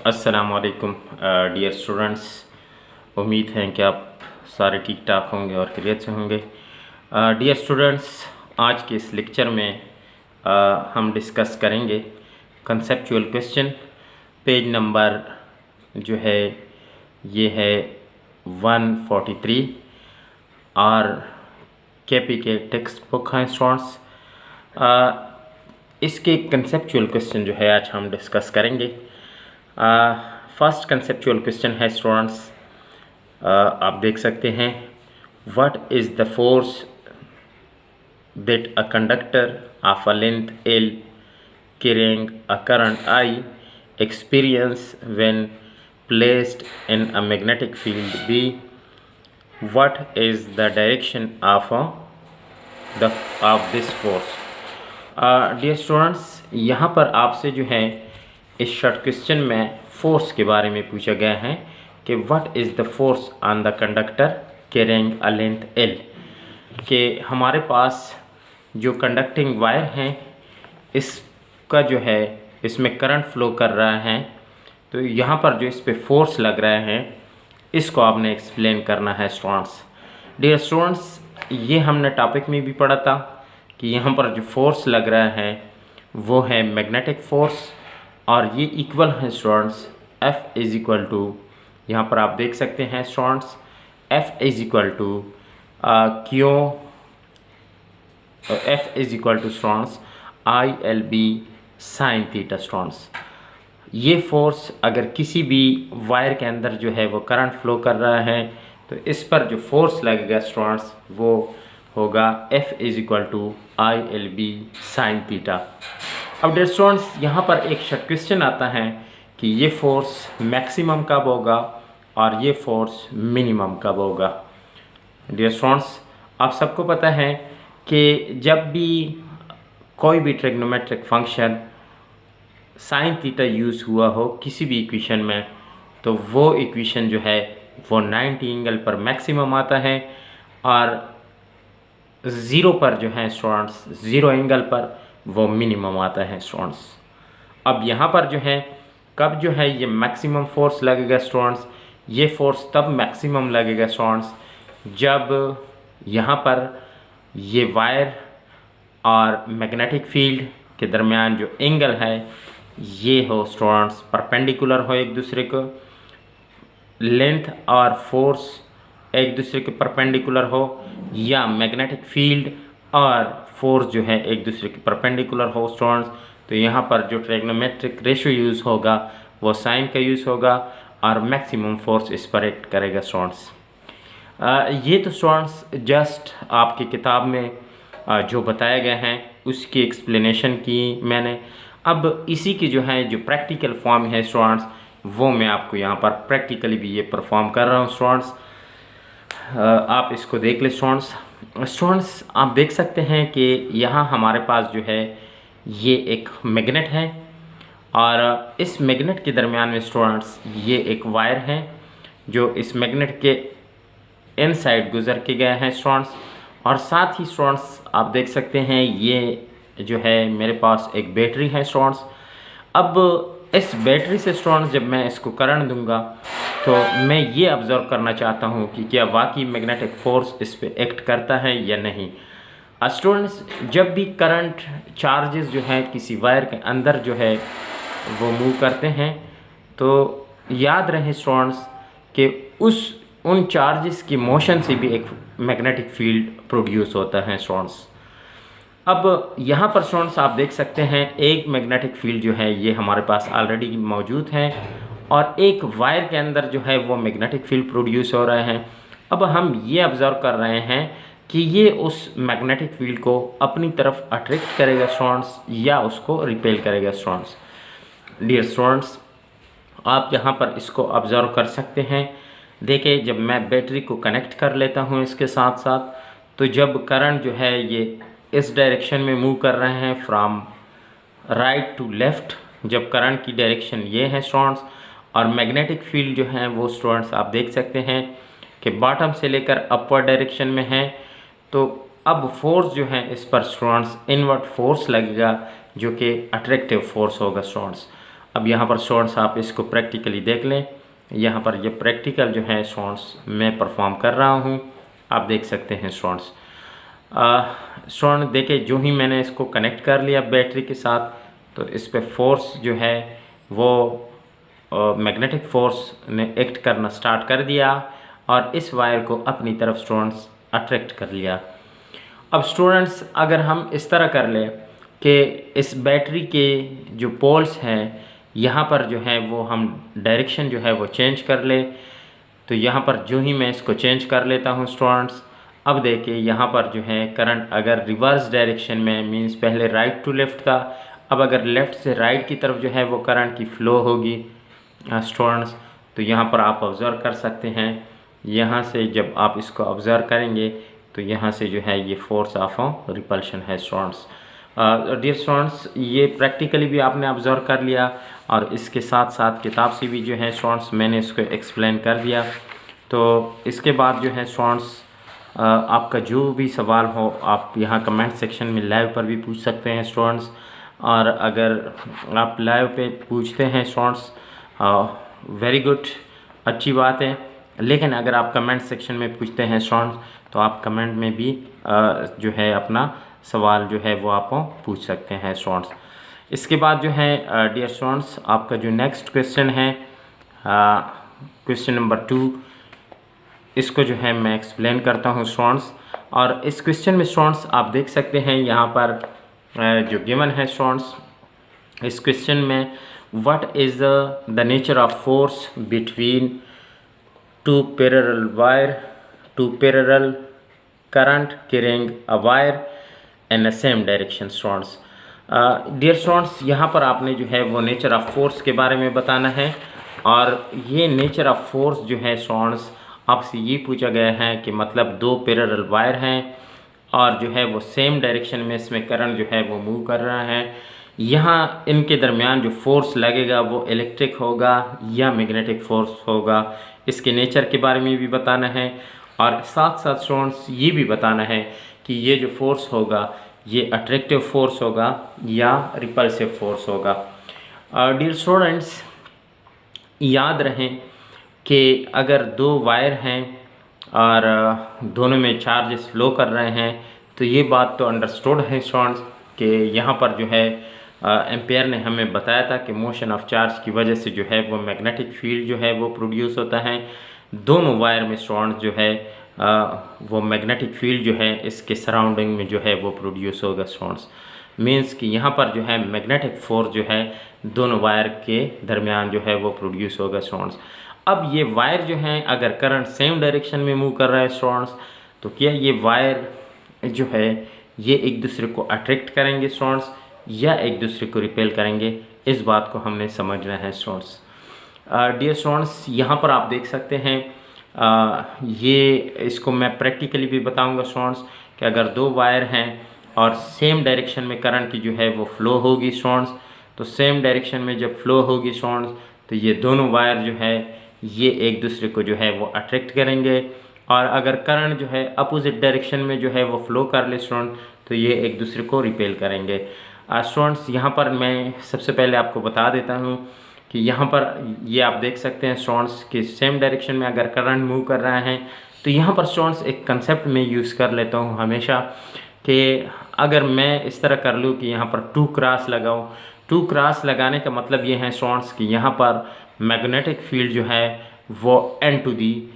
अस्सलामुअलैकुम dear students. उम्मीद है कि आप सारे ठीक ठाक होंगे और खैरियत से होंगे। डियर स्टूडेंट्स, आज के इस लेक्चर में हम डिस्कस करेंगे कंसेप्चुअल क्वेश्चन। पेज नंबर जो है ये है 143 और केपी के टेक्स्ट बुक हैं स्टूडेंट्स। इसके कंसेप्चुअल क्वेश्चन जो है आज हम डिस्कस करेंगे। फर्स्ट कंसेप्चुअल क्वेश्चन है स्टूडेंट्स, आप देख सकते हैं, what is the force that a conductor of a length L carrying a current I experience when placed in a magnetic field B? What is the direction of this force? Dear students, यहाँ पर आपसे जो है इस short question में force के बारे में पूछा गया है कि what is the force on the conductor carrying a length L। कि हमारे पास जो कंडक्टिंग वायर हैं इसका जो है इसमें करंट फ्लो कर रहा है, तो यहाँ पर जो इस पे फोर्स लग रहा है इसको आपने एक्सप्लेन करना है स्टूडेंट्स। डियर स्टूडेंट्स, ये हमने टॉपिक में भी पढ़ा था कि यहाँ पर जो फोर्स लग रहा है वो है मैग्नेटिक फोर्स और ये इक्वल है students F is equal to, यहाँ पर आप देख सकते हैं students, F is equal to F is equal to students ILB sine theta students. ये फोर्स अगर किसी भी वायर के अंदर जो है वो करंट फ्लो कर रहा है तो इस पर जो फोर्स लगेगा स्टूडेंट्स वो होगा F is equal to ILB sine theta. अब डियर स्टूडेंट्स, यहाँ पर एक क्वेश्चन आता है कि ये फोर्स मैक्सिमम कब होगा और ये फोर्स मिनिमम कब होगा। डियर स्टूडेंट्स, आप सबको पता है कि जब भी कोई भी trigonometric function sine theta use हुआ हो किसी भी इक्वेशन में, तो वो इक्वेशन जो है वो 90 एंगल पर मैक्सिमम आता है और ज़ीरो पर जो है स्टूडेंट्स, ज़ीरो एंगल पर वो मिनिमम आता है स्टूडेंट्स। अब यहाँ पर जो है कब जो है ये मैक्सिमम फोर्स लगेगा स्टूडेंट्स, ये फोर्स तब मैक्सिमम लगेगा स्टूडेंट्स जब यहाँ पर ये वायर और मैग्नेटिक फील्ड के दरमियान जो एंगल है ये हो स्टूडेंट्स परपेंडिकुलर हो एक दूसरे को, लेंथ और फोर्स एक दूसरे के परपेंडिकुलर हो, या मैग्नेटिक फील्ड और फोर्स जो है एक दूसरे के परपेंडिकुलर हो स्टूडेंट्स। तो यहाँ पर जो ट्रिग्नोमेट्रिक रेशियो यूज़ होगा वो साइन का यूज़ होगा और मैक्सिमम फोर्स इस पर एक्ट करेगा स्टूडेंट्स। ये तो स्टूडेंट्स जस्ट आपकी किताब में जो बताया गया है उसकी एक्सप्लेनेशन की मैंने। अब इसी की जो है जो प्रैक्टिकल फॉर्म है स्टूडेंट्स वो मैं आपको यहाँ पर प्रैक्टिकली भी ये परफॉर्म कर रहा हूँ स्टूडेंट्स। आप इसको देख लें स्टूडेंट्स। स्टूडेंट्स, आप देख सकते हैं कि यहाँ हमारे पास जो है ये एक मैग्नेट है और इस मैग्नेट के दरमियान में स्टूडेंट्स ये एक वायर है जो इस मैग्नेट के इन साइड गुजर के गए हैं स्टूडेंट्स। और साथ ही स्टूडेंट्स आप देख सकते हैं ये जो है मेरे पास एक बैटरी है स्टूडेंट्स। अब इस बैटरी से स्टूडेंट्स जब मैं इसको करंट दूंगा तो मैं ये ऑब्ज़र्व करना चाहता हूँ कि क्या वाकई मैग्नेटिक फोर्स इस पे एक्ट करता है या नहीं। स्टूडेंट्स, जब भी करंट चार्जेस जो है किसी वायर के अंदर जो है वो मूव करते हैं तो याद रहे स्टूडेंट्स कि उन चार्जेस की मोशन से भी एक मैग्नेटिक फील्ड प्रोड्यूस होता है स्टूडेंट्स। अब यहाँ पर स्टूडेंट्स आप देख सकते हैं एक मैग्नेटिक फील्ड जो है ये हमारे पास ऑलरेडी मौजूद है और एक वायर के अंदर जो है वो मैग्नेटिक फील्ड प्रोड्यूस हो रहा है। अब हम ये ऑब्ज़र्व कर रहे हैं कि ये उस मैग्नेटिक फील्ड को अपनी तरफ अट्रैक्ट करेगा स्टूडेंट्स या उसको रिपेल करेगा स्टूडेंट्स। डियर स्टूडेंट्स, आप यहाँ पर इसको ऑब्ज़र्व कर सकते हैं। देखिए, जब मैं बैटरी को कनेक्ट कर लेता हूँ इसके साथ साथ, तो जब करंट जो है ये इस डायरेक्शन में मूव कर रहे हैं फ्रॉम राइट टू लेफ़्ट, जब करंट की डायरेक्शन ये है स्टूडेंट्स, और मैग्नेटिक फील्ड जो है वो स्टूडेंट्स आप देख सकते हैं कि बॉटम से लेकर अपवर्ड डायरेक्शन में है, तो अब फोर्स जो है इस पर स्टूडेंट्स इनवर्ट फोर्स लगेगा जो कि अट्रैक्टिव फोर्स होगा स्टूडेंट्स। अब यहाँ पर स्टूडेंट्स आप इसको प्रैक्टिकली देख लें। यहाँ पर ये प्रैक्टिकल जो है स्टूडेंट्स मैं परफॉर्म कर रहा हूँ, आप देख सकते हैं स्टूडेंट्स। स्टूडेंट देखिए, जो ही मैंने इसको कनेक्ट कर लिया बैटरी के साथ, तो इस पर फोर्स जो है वो मैग्नेटिक फोर्स ने एक्ट करना स्टार्ट कर दिया और इस वायर को अपनी तरफ स्टूडेंट्स अट्रैक्ट कर लिया। अब स्टूडेंट्स अगर हम इस तरह कर लें कि इस बैटरी के जो पोल्स हैं यहाँ पर जो है वो हम डायरेक्शन जो है वो चेंज कर ले, तो यहाँ पर जो ही मैं इसको चेंज कर लेता हूँ स्टूडेंट्स, अब देखिए यहाँ पर जो है करंट अगर रिवर्स डायरेक्शन में, मींस पहले राइट टू लेफ़्ट था, अब अगर लेफ़्ट से राइट की तरफ जो है वो करंट की फ़्लो होगी स्टूडेंट्स, तो यहाँ पर आप ऑब्ज़र्व कर सकते हैं। यहाँ से जब आप इसको ऑब्ज़र्व करेंगे तो यहाँ से जो है ये फोर्स ऑफ रिपल्शन है स्टूडेंट्स। डियर स्टूडेंट्स, ये प्रैक्टिकली भी आपने ऑब्ज़र्व कर लिया और इसके साथ साथ किताब से भी जो है स्टूडेंट्स मैंने इसको एक्सप्लेन कर दिया। तो इसके बाद जो है स्टूडेंट्स आपका जो भी सवाल हो आप यहाँ कमेंट सेक्शन में लाइव पर भी पूछ सकते हैं स्टूडेंट्स, और अगर आप लाइव पे पूछते हैं स्टूडेंट्स वेरी गुड, अच्छी बात है, लेकिन अगर आप कमेंट सेक्शन में पूछते हैं स्टूडेंट्स तो आप कमेंट में भी जो है अपना सवाल जो है वो आप पूछ सकते हैं स्टूडेंट्स। इसके बाद जो है डियर स्टूडेंट्स आपका जो नेक्स्ट क्वेश्चन है क्वेश्चन नंबर 2, इसको जो है मैं एक्सप्लेन करता हूँ स्टूडेंट्स। और इस क्वेश्चन में स्टूडेंट्स आप देख सकते हैं यहाँ पर जो गिवन है स्टूडेंट्स, इस क्वेश्चन में what is the nature of force between two parallel current carrying a wire in the same direction students. Dear students, यहाँ पर आपने जो है वो नेचर ऑफ फोर्स के बारे में बताना है, और ये नेचर ऑफ फोर्स जो है स्टूडेंट्स आपसे ये पूछा गया है कि मतलब दो पैरेलल वायर हैं और जो है वो सेम डायरेक्शन में इसमें करंट जो है वो मूव कर रहा है, यहाँ इनके दरमियान जो फोर्स लगेगा वो इलेक्ट्रिक होगा या मैग्नेटिक फोर्स होगा, इसके नेचर के बारे में भी बताना है, और साथ साथ स्टूडेंट्स ये भी बताना है कि ये जो फोर्स होगा ये अट्रैक्टिव फोर्स होगा या रिपल्सिव फोर्स होगा। डियर स्टूडेंट्स, याद रहें कि अगर दो वायर हैं और दोनों में चार्जेस फ्लो कर रहे हैं तो ये बात तो अंडरस्टूड है स्टूडेंट्स कि यहाँ पर जो है एम्पेयर ने हमें बताया था कि मोशन ऑफ चार्ज की वजह से जो है वो मैग्नेटिक फील्ड जो है वो प्रोड्यूस होता है। दोनों वायर में स्टूडेंट्स जो है वो मैग्नेटिक फील्ड जो है इसके सराउंडिंग में जो है वो प्रोड्यूस होगा स्टूडेंट्स, मीन्स कि यहाँ पर जो है मैग्नेटिक फोर्स जो है दोनों वायर के दरमियान जो है वो प्रोड्यूस होगा स्टूडेंट्स। अब ये वायर जो हैं अगर करंट सेम डायरेक्शन में मूव कर रहा है स्टूडेंट्स, तो क्या ये वायर जो है ये एक दूसरे को अट्रैक्ट करेंगे स्टूडेंट्स या एक दूसरे को रिपेल करेंगे, इस बात को हमने समझना है स्टूडेंट्स। डियर स्टूडेंट्स, यहाँ पर आप देख सकते हैं ये इसको मैं प्रैक्टिकली भी बताऊंगा स्टूडेंट्स कि अगर दो वायर हैं और सेम डायरेक्शन में करंट की जो है वो फ्लो होगी स्टूडेंट्स, तो सेम डायरेक्शन में जब फ्लो होगी स्टूडेंट्स तो ये दोनों वायर जो है ये एक दूसरे को जो है वो अट्रैक्ट करेंगे, और अगर करंट जो है अपोजिट डायरेक्शन में जो है वो फ्लो कर ले स्टूडेंट तो ये एक दूसरे को रिपेल करेंगे। स्टूडेंट्स, यहाँ पर मैं सबसे पहले आपको बता देता हूँ कि यहाँ पर ये आप देख सकते हैं स्टूडेंट्स कि सेम डायरेक्शन में अगर करंट मूव कर रहा है, तो यहाँ पर स्टूडेंट्स एक कंसेप्ट में यूज़ कर लेता हूँ हमेशा कि अगर मैं इस तरह कर लूँ कि यहाँ पर 2 क्रॉस लगाऊँ, 2 क्रॉस लगाने का मतलब ये है स्टूडेंट्स कि यहाँ पर मैग्नेटिक फील्ड जो है वो एन टू दी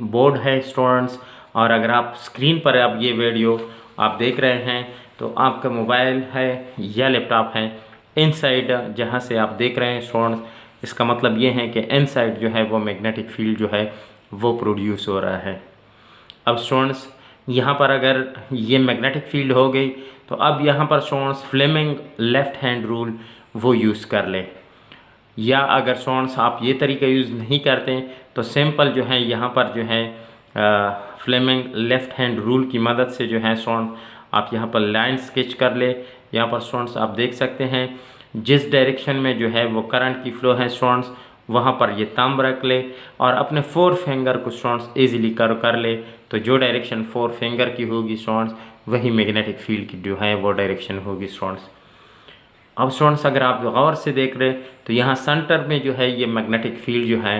बोर्ड है स्टूडेंट्स। और अगर आप स्क्रीन पर अब ये वीडियो आप देख रहे हैं तो आपका मोबाइल है या लैपटॉप है, इनसाइड जहाँ से आप देख रहे हैं स्टूडेंट्स, इसका मतलब ये है कि इनसाइड जो है वो मैग्नेटिक फील्ड जो है वो प्रोड्यूस हो रहा है। अब स्टूडेंट्स यहाँ पर अगर ये मैग्नेटिक फील्ड हो गई तो अब यहाँ पर students Fleming left hand rule वो यूज़ कर ले, या अगर स्टूडेंट्स आप ये तरीका यूज़ नहीं करते तो सिंपल जो है यहाँ पर जो है फ्लेमिंग लेफ़्ट हैंड रूल की मदद से जो है स्टूडेंट आप यहाँ पर लाइन स्केच कर ले। यहाँ पर स्टूडेंट्स आप देख सकते हैं जिस डायरेक्शन में जो है वो करंट की फ्लो है स्टूडेंट्स वहाँ पर ये थंब रख ले और अपने 4 फिंगर को स्टूडेंट्स इजीली कर ले, तो जो डायरेक्शन 4 फिंगर की होगी स्टूडेंट्स वही मैग्नेटिक फील्ड की जो है वो डायरेक्शन होगी स्टूडेंट्स। अब स्टूडेंट्स अगर आप गौर से देख रहे तो यहाँ सेंटर में जो है ये मैग्नेटिक फील्ड जो है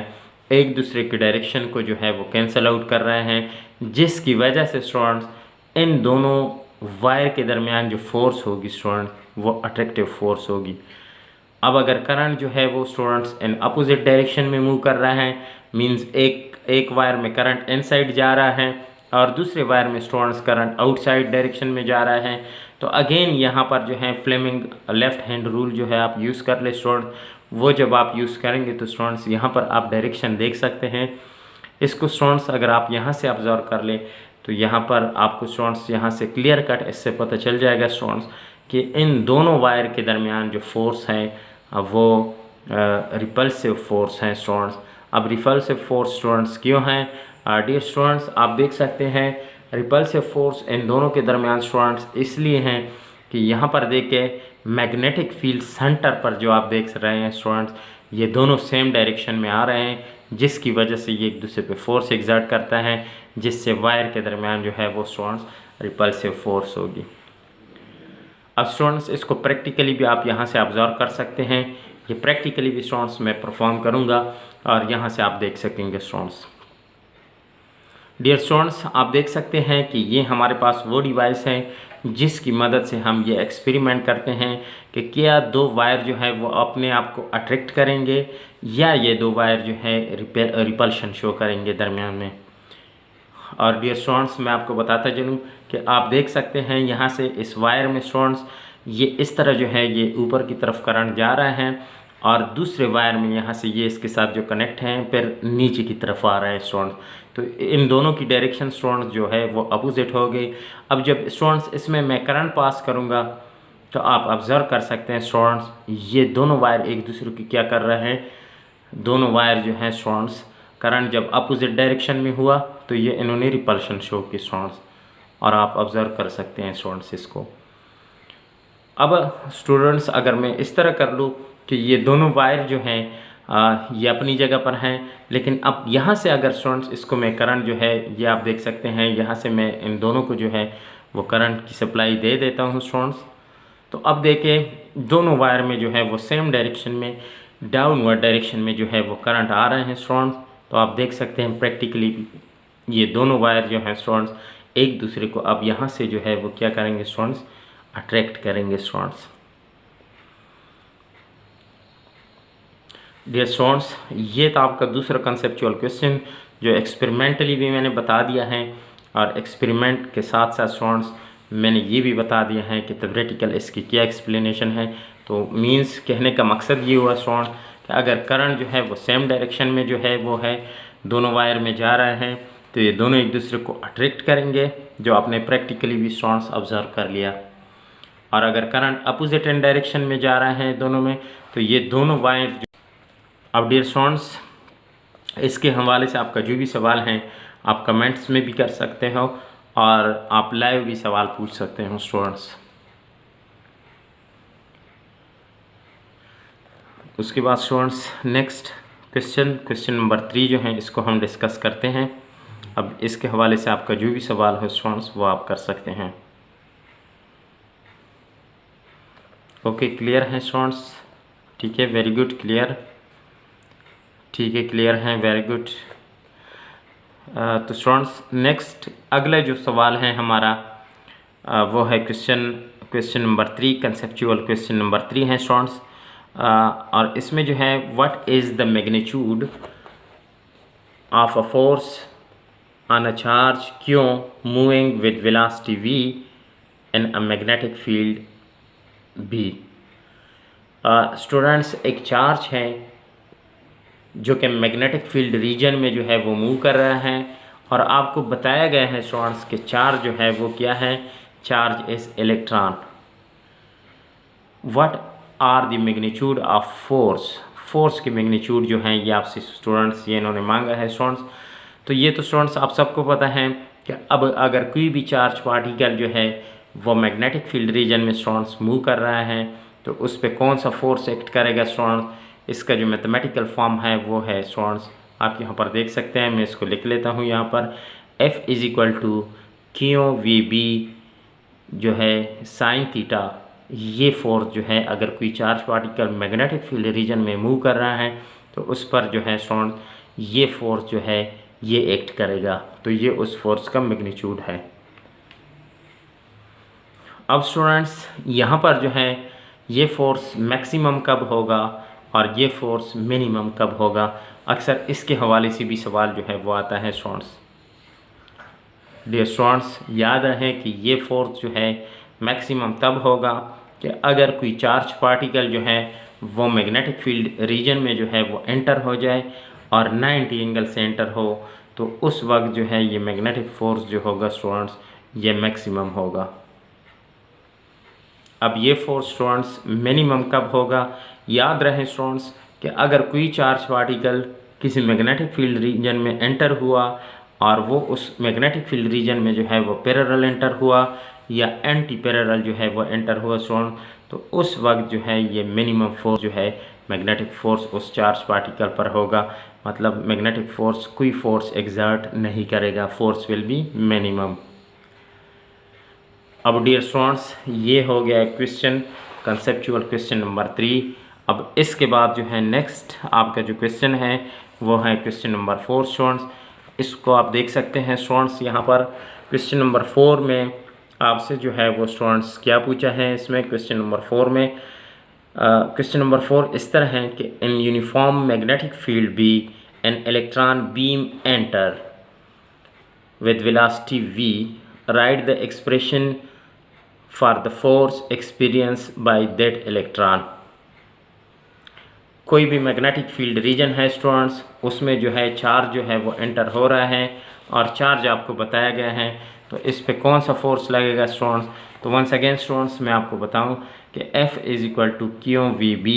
एक दूसरे की डायरेक्शन को जो है वो कैंसिल आउट कर रहे हैं, जिसकी वजह से स्टूडेंट्स इन दोनों वायर के दरमियान जो फोर्स होगी स्टूडेंट वो अट्रैक्टिव फोर्स होगी। अब अगर करंट जो है वो स्टूडेंट्स इन अपोजिट डायरेक्शन में मूव कर रहा है, मींस एक वायर में करंट इनसाइड जा रहा है और दूसरे वायर में स्टूडेंट्स करंट आउटसाइड डायरेक्शन में जा रहा है, तो अगेन यहाँ पर जो है फ्लेमिंग लेफ्ट हैंड रूल जो है आप यूज़ कर ले स्टूडेंट। वो जब आप यूज़ करेंगे तो स्टूडेंट्स यहाँ पर आप डायरेक्शन देख सकते हैं। इसको स्टूडेंट्स अगर आप यहाँ से ऑब्जर्व कर ले तो यहाँ पर आपको स्टूडेंट्स यहाँ से क्लियर कट इससे पता चल जाएगा स्टूडेंट्स कि इन दोनों वायर के दरमियान जो फोर्स है वो रिपल्सिव फोर्स हैं स्टूडेंट्स। अब रिपल्सिव फोर्स स्टूडेंट्स क्यों हैं? डियर स्टूडेंट्स आप देख सकते हैं रिपल्सिव फोर्स इन दोनों के दरमियान स्टूडेंट्स इसलिए हैं कि यहाँ पर देखिए मैग्नेटिक फील्ड सेंटर पर जो आप देख रहे हैं स्टूडेंट्स ये दोनों सेम डायरेक्शन में आ रहे हैं, जिसकी वजह से ये एक दूसरे पे फोर्स एग्जर्ट करता है, जिससे वायर के दरमियान जो है वो स्टूडेंट्स रिपल्सिव फोर्स होगी। अब स्टूडेंट्स इसको प्रैक्टिकली भी आप यहाँ से ऑब्जर्व कर सकते हैं। ये प्रैक्टिकली भी स्टूडेंट्स मैं परफॉर्म करूँगा और यहाँ से आप देख सकेंगे स्टूडेंट्स। डियर स्टूडेंट्स आप देख सकते हैं कि ये हमारे पास वो डिवाइस है जिसकी मदद से हम ये एक्सपेरिमेंट करते हैं कि क्या दो वायर जो है वो अपने आप को अट्रैक्ट करेंगे या ये दो वायर जो है रिपल्शन शो करेंगे दरमियान में। और डियर स्टूडेंट्स मैं आपको बताता चलूँ कि आप देख सकते हैं यहाँ से इस वायर में स्टूडेंट्स ये इस तरह जो है ये ऊपर की तरफ करंट जा रहा है और दूसरे वायर में यहाँ से ये इसके साथ जो कनेक्ट हैं फिर नीचे की तरफ आ रहा है स्टूडेंट्स। तो इन दोनों की डायरेक्शन स्टूडेंट्स जो है वो अपोजिट हो गई। अब जब स्टूडेंट्स इसमें मैं करंट पास करूँगा तो आप ऑब्ज़र्व कर सकते हैं स्टूडेंट्स ये दोनों वायर एक दूसरे की क्या कर रहे हैं, दोनों वायर जो हैं स्टूडेंट्स करंट जब अपोजिट डायरेक्शन में हुआ तो ये इन्होंने रिपल्शन शो की स्टूडेंट्स, और आप ऑब्ज़र्व कर सकते हैं स्टूडेंट्स इसको। अब स्टूडेंट्स अगर मैं इस तरह कर लूँ कि ये दोनों वायर जो हैं ये अपनी जगह पर हैं, लेकिन अब यहाँ से अगर स्टूडेंट्स इसको मैं करंट जो है ये आप देख सकते हैं यहाँ से मैं इन दोनों को जो है वो करंट की सप्लाई दे देता हूँ स्टूडेंट्स। तो अब देखें दोनों वायर में जो है वो सेम डायरेक्शन में डाउनवर्ड डायरेक्शन में जो है वो करंट आ रहे हैं स्टूडेंट्स। तो आप देख सकते हैं प्रैक्टिकली ये दोनों वायर जो हैं स्टूडेंट्स एक दूसरे को अब यहाँ से जो है वो क्या करेंगे स्टूडेंट्स अट्रैक्ट करेंगे स्टूडेंट्स। डियर स्टूडेंट्स ये था आपका दूसरा कंसेप्चुअल क्वेश्चन जो एक्सपेरिमेंटली भी मैंने बता दिया है, और एक्सपेरिमेंट के साथ साथ स्टूडेंट्स मैंने ये भी बता दिया है कि थ्योरेटिकल इसकी क्या एक्सप्लेनेशन है। तो मींस कहने का मकसद ये हुआ स्टूडेंट कि अगर करंट जो है वो सेम डायरेक्शन में जो है वो है दोनों वायर में जा रहे हैं तो ये दोनों एक दूसरे को अट्रैक्ट करेंगे, जो आपने प्रैक्टिकली भी स्टूडेंट्स ऑब्जर्व कर लिया। और अगर करंट अपोजिट इन डायरेक्शन में जा रहे हैं दोनों में तो ये दोनों वायर। अब डियर स्टूडेंट्स इसके हवाले से आपका जो भी सवाल हैं आप कमेंट्स में भी कर सकते हो और आप लाइव भी सवाल पूछ सकते हो स्टूडेंट्स। उसके बाद स्टूडेंट्स नेक्स्ट क्वेश्चन नंबर 3 जो है इसको हम डिस्कस करते हैं। अब इसके हवाले से आपका जो भी सवाल हो स्टूडेंट्स वो आप कर सकते हैं। ओके क्लियर है स्टूडेंट्स? ठीक है, वेरी गुड, क्लियर, ठीक है, क्लियर हैं, वेरी गुड। तो स्टूडेंट्स नेक्स्ट अगला जो सवाल है हमारा वो है question number 3, conceptual question number 3 है स्टूडेंट्स। और इसमें जो है what is the magnitude of a force on a charge Q moving with velocity v in a magnetic field B। Students एक चार्ज है जो कि मैग्नेटिक फील्ड रीजन में जो है वो मूव कर रहा है, और आपको बताया गया है स्टूडेंट्स कि चार्ज जो है वो क्या है, charge is electron. What are the magnitude of force की मैग्नीट्यूड जो है ये आपसे स्टूडेंट्स ये इन्होंने मांगा है स्टूडेंट्स। तो ये तो स्टूडेंट्स आप सबको पता है कि अब अगर कोई भी चार्ज पार्टिकल जो है वो मैग्नेटिक फील्ड रीजन में स्टूडेंट्स मूव कर रहा है तो उस पर कौन सा फोर्स एक्ट करेगा स्टूडेंट्स, इसका जो मैथमेटिकल फॉर्म है वो है स्टूडेंट्स आप यहाँ पर देख सकते हैं। मैं इसको लिख लेता हूँ यहाँ पर F is equal to QVB जो है साइन थीटा ये फोर्स जो है अगर कोई charge particle magnetic field reason में मूव कर रहा है तो उस पर जो है स्टूडेंट्स ये फोर्स जो है ये एक्ट करेगा। तो ये उस फोर्स का मैग्नीट्यूड है। अब स्टूडेंट्स यहाँ पर जो है ये फोर्स मैक्सिमम कब होगा और ये फोर्स मिनिमम कब होगा, अक्सर इसके हवाले से भी सवाल जो है वो आता है स्टूडेंट्स। डियर स्टूडेंट्स, याद रहे कि ये फोर्स जो है मैक्सिमम तब होगा कि अगर कोई चार्ज पार्टिकल जो है वो मैग्नेटिक फील्ड रीजन में जो है वो एंटर हो जाए और 90 एंगल से एंटर हो, तो उस वक्त जो है ये मैग्नेटिक फोर्स जो होगा स्टूडेंट्स ये मैक्सिमम होगा। अब ये फोर्स स्टूडेंट्स मिनिमम कब होगा, याद रहे स्टूडेंट्स कि अगर कोई चार्ज पार्टिकल किसी मैग्नेटिक फील्ड रीजन में एंटर हुआ और वो उस मैग्नेटिक फील्ड रीजन में जो है वो पैरेलल एंटर हुआ या एंटी पैरेलल जो है वो एंटर हुआ स्टूडेंट, तो उस वक्त जो है ये मिनिमम फोर्स जो है मैग्नेटिक फोर्स उस चार्ज पार्टिकल पर होगा। मतलब मैग्नेटिक फोर्स कोई फोर्स एग्जर्ट नहीं करेगा, फोर्स विल बी मिनिमम। अब डियर स्टूडेंट्स, ये हो गया क्वेश्चन, कंसेप्चुअल क्वेश्चन नंबर 3। अब इसके बाद जो है नेक्स्ट आपका जो क्वेश्चन है वो है क्वेश्चन नंबर 4 स्टूडेंट्स। इसको आप देख सकते हैं स्टूडेंट्स, यहाँ पर क्वेश्चन नंबर 4 में आपसे जो है वो स्टूडेंट्स क्या पूछा है। इसमें क्वेश्चन नंबर 4 में क्वेश्चन नंबर 4 इस तरह है कि in uniform magnetic field B an electron beam enter with velocity v, write the expression for the force experience by that electron. कोई भी मैग्नेटिक फील्ड रीजन है स्टूडेंट्स, उसमें जो है चार्ज जो है वो एंटर हो रहा है और चार्ज आपको बताया गया है, तो इस पे कौन सा फोर्स लगेगा स्टूडेंट्स। तो वंस अगेन स्टूडेंट्स मैं आपको बताऊं कि F = q/v/b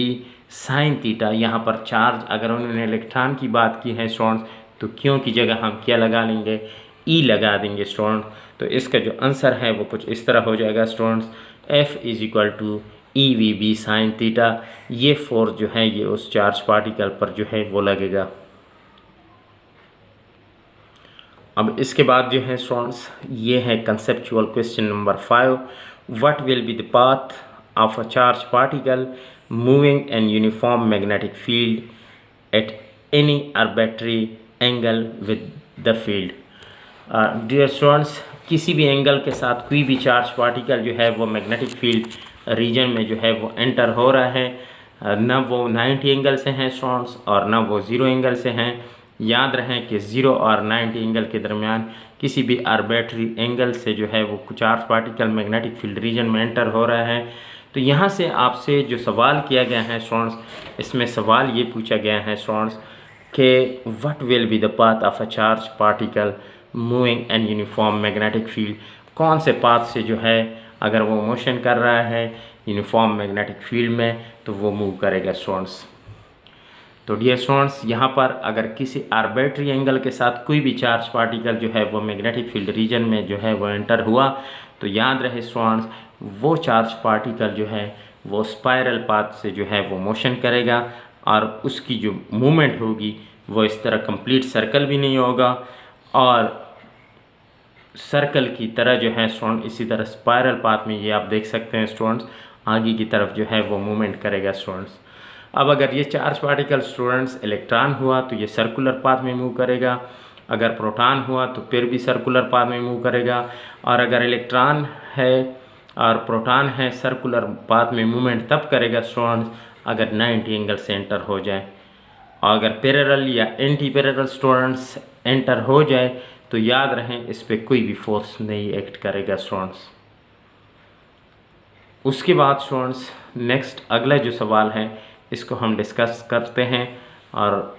sin थीटा। यहाँ पर चार्ज अगर उन्होंने इलेक्ट्रॉन की बात की है स्टूडेंट्स तो क्यों की जगह हम क्या लगा लेंगे, E लगा देंगे स्टूडेंट। तो इसका जो आंसर है वो कुछ इस तरह हो जाएगा students, F = EV/b sin theta. ये फोर्स जो है ये उस चार्ज पार्टिकल पर जो है वो लगेगा। अब इसके बाद जो है स्टूडेंट्स ये है conceptual question number 5। What will be the path of a charge particle moving an uniform magnetic field at any arbitrary angle with the field. Dear students, किसी भी एंगल के साथ कोई भी चार्ज पार्टिकल जो है वो मैग्नेटिक फील्ड रीजन में जो है वो एंटर हो रहा है, न वो 90 एंगल से हैं स्टूडेंट्स और न वो 0 एंगल से हैं। याद रहें कि 0 और 90 एंगल के दरमियान किसी भी आर्बिट्रेरी एंगल से जो है वो charge particle magnetic field reason में एंटर हो रहा है। तो यहाँ से आपसे जो सवाल किया गया है स्टूडेंट्स, इसमें सवाल ये पूछा गया है स्टूडेंट्स कि what will be the path of a charge particle moving an uniform magnetic field. कौन से पाथ से जो है अगर वो मोशन कर रहा है यूनिफॉर्म मैग्नेटिक फील्ड में तो वो मूव करेगा स्टूडेंट्स। तो डियर स्टूडेंट्स, यहाँ पर अगर किसी आर्बिट्रेरी एंगल के साथ कोई भी चार्ज पार्टिकल जो है वो मैग्नेटिक फील्ड रीजन में जो है वो एंटर हुआ, तो याद रहे स्टूडेंट्स वो चार्ज पार्टिकल जो है वो स्पाइरल पाथ से जो है वो मोशन करेगा और उसकी जो मूवमेंट होगी वो इस तरह कंप्लीट सर्कल भी नहीं होगा और सर्कल की तरह जो है स्टूडेंट इसी तरह स्पाइरल पाथ में ये आप देख सकते हैं स्टूडेंट्स आगे की तरफ जो है वो मूवमेंट करेगा स्टूडेंट्स। अब अगर ये चार्ज पार्टिकल स्टूडेंट्स इलेक्ट्रॉन हुआ तो ये सर्कुलर पाथ में मूव करेगा, अगर प्रोटॉन हुआ तो फिर भी सर्कुलर पाथ में मूव करेगा, और अगर इलेक्ट्रॉन है और प्रोटॉन है सर्कुलर पाथ में मूवमेंट तब करेगा स्टूडेंट्स अगर 90 एंगल से एंटर हो जाए। और अगर पैरेलल या एंटी पैरेलल स्टूडेंट्स एंटर हो जाए तो याद रहें इस पर कोई भी फोर्स नहीं एक्ट करेगा स्टूडेंट्स। उसके बाद स्टूडेंट्स नेक्स्ट अगला जो सवाल है इसको हम डिस्कस करते हैं और